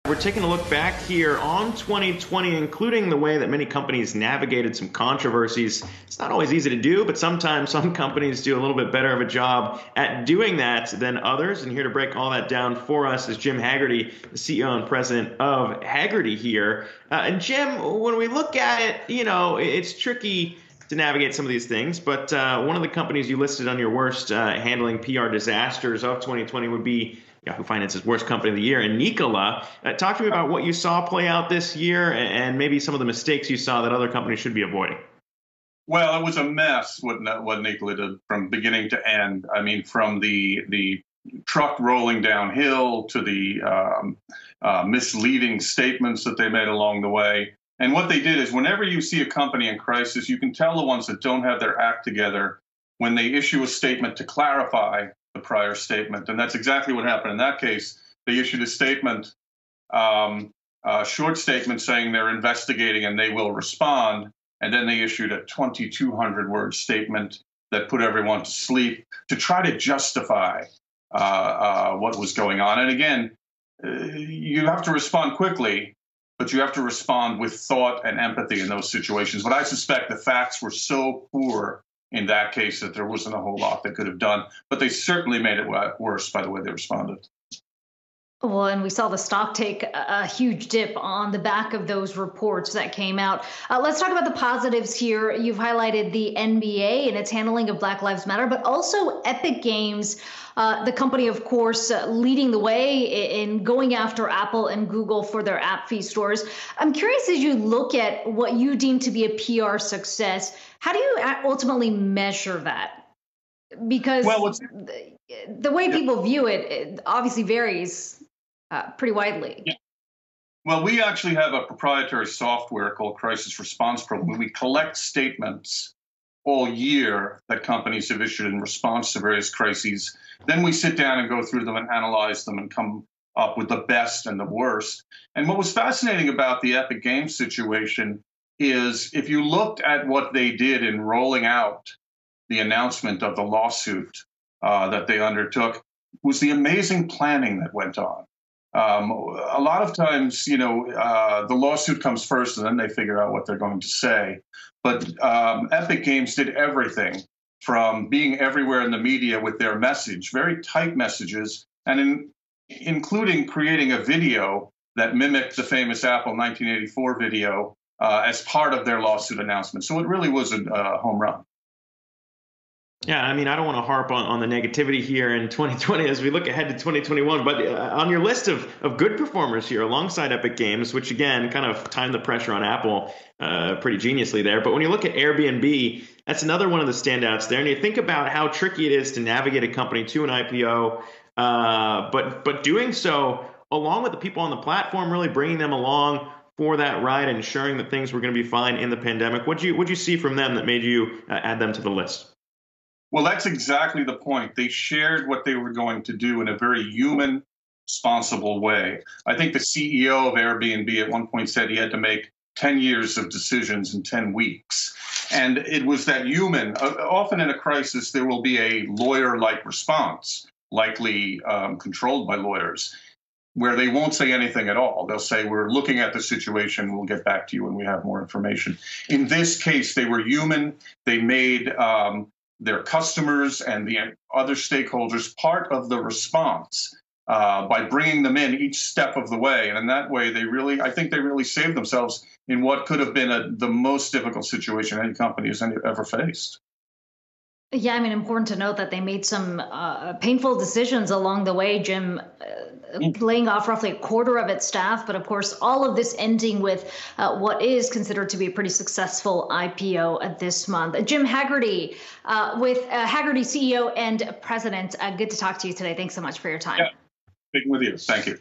We're taking a look back here on 2020, including the way that many companies navigated some controversies. It's not always easy to do, but sometimes some companies do a little bit better of a job at doing that than others. And here to break all that down for us is Jim Haggerty, the CEO and president of Haggerty here. And Jim, when we look at it, it's tricky to navigate some of these things, but one of the companies you listed on your worst handling PR disasters of 2020 would be Yahoo Finance's worst company of the year, and Nikola. Talk to me about what you saw play out this year and maybe some of the mistakes you saw that other companies should be avoiding. Well, it was a mess what Nikola did from beginning to end. I mean, from the truck rolling downhill to the misleading statements that they made along the way. And what they did is whenever you see a company in crisis, you can tell the ones that don't have their act together when they issue a statement to clarify the prior statement. And that's exactly what happened in that case. They issued a statement, a short statement saying they're investigating and they will respond. And then they issued a 2,200-word statement that put everyone to sleep to try to justify what was going on. And again, you have to respond quickly, but you have to respond with thought and empathy in those situations. But I suspect the facts were so poor in that case that there wasn't a whole lot they could have done. But they certainly made it worse by the way they responded. Well, and we saw the stock take a huge dip on the back of those reports that came out. Let's talk about the positives here. You've highlighted the NBA and its handling of Black Lives Matter, but also Epic Games, the company, of course, leading the way in going after Apple and Google for their app fee stores. I'm curious, as you look at what you deem to be a PR success, how do you ultimately measure that? Because the way people view it obviously varies pretty widely. Yeah. Well, we actually have a proprietary software called Crisis Response Program. We collect statements all year that companies have issued in response to various crises. Then we sit down and go through them and analyze them and come up with the best and the worst. And what was fascinating about the Epic Games situation is if you looked at what they did in rolling out the announcement of the lawsuit that they undertook, was the amazing planning that went on. A lot of times, the lawsuit comes first and then they figure out what they're going to say. But Epic Games did everything from being everywhere in the media with their message, very tight messages, and including creating a video that mimicked the famous Apple 1984 video as part of their lawsuit announcement. So it really was a home run. Yeah, I mean, I don't want to harp on the negativity here in 2020 as we look ahead to 2021, but on your list of good performers here alongside Epic Games, which again kind of timed the pressure on Apple pretty geniusly there. But when you look at Airbnb, that's another one of the standouts there. And you think about how tricky it is to navigate a company to an IPO, but doing so along with the people on the platform, really bringing them along for that ride, ensuring that things were going to be fine in the pandemic. What'd you see from them that made you add them to the list? Well, that's exactly the point. They shared what they were going to do in a very human, responsible way. I think the CEO of Airbnb at one point said he had to make 10 years of decisions in 10 weeks. And it was that human. Often in a crisis, there will be a lawyer-like response, likely controlled by lawyers, where they won't say anything at all. They'll say, we're looking at the situation. We'll get back to you when we have more information. In this case, they were human. They made their customers and the other stakeholders part of the response by bringing them in each step of the way. And in that way, I think they really saved themselves in what could have been the most difficult situation any company has ever faced. Yeah, I mean, important to note that they made some painful decisions along the way, Jim, laying off roughly a quarter of its staff. But of course, all of this ending with what is considered to be a pretty successful IPO this month. Jim Haggerty, with Haggerty CEO and president, good to talk to you today. Thanks so much for your time. Yeah, speaking with you. Thank you.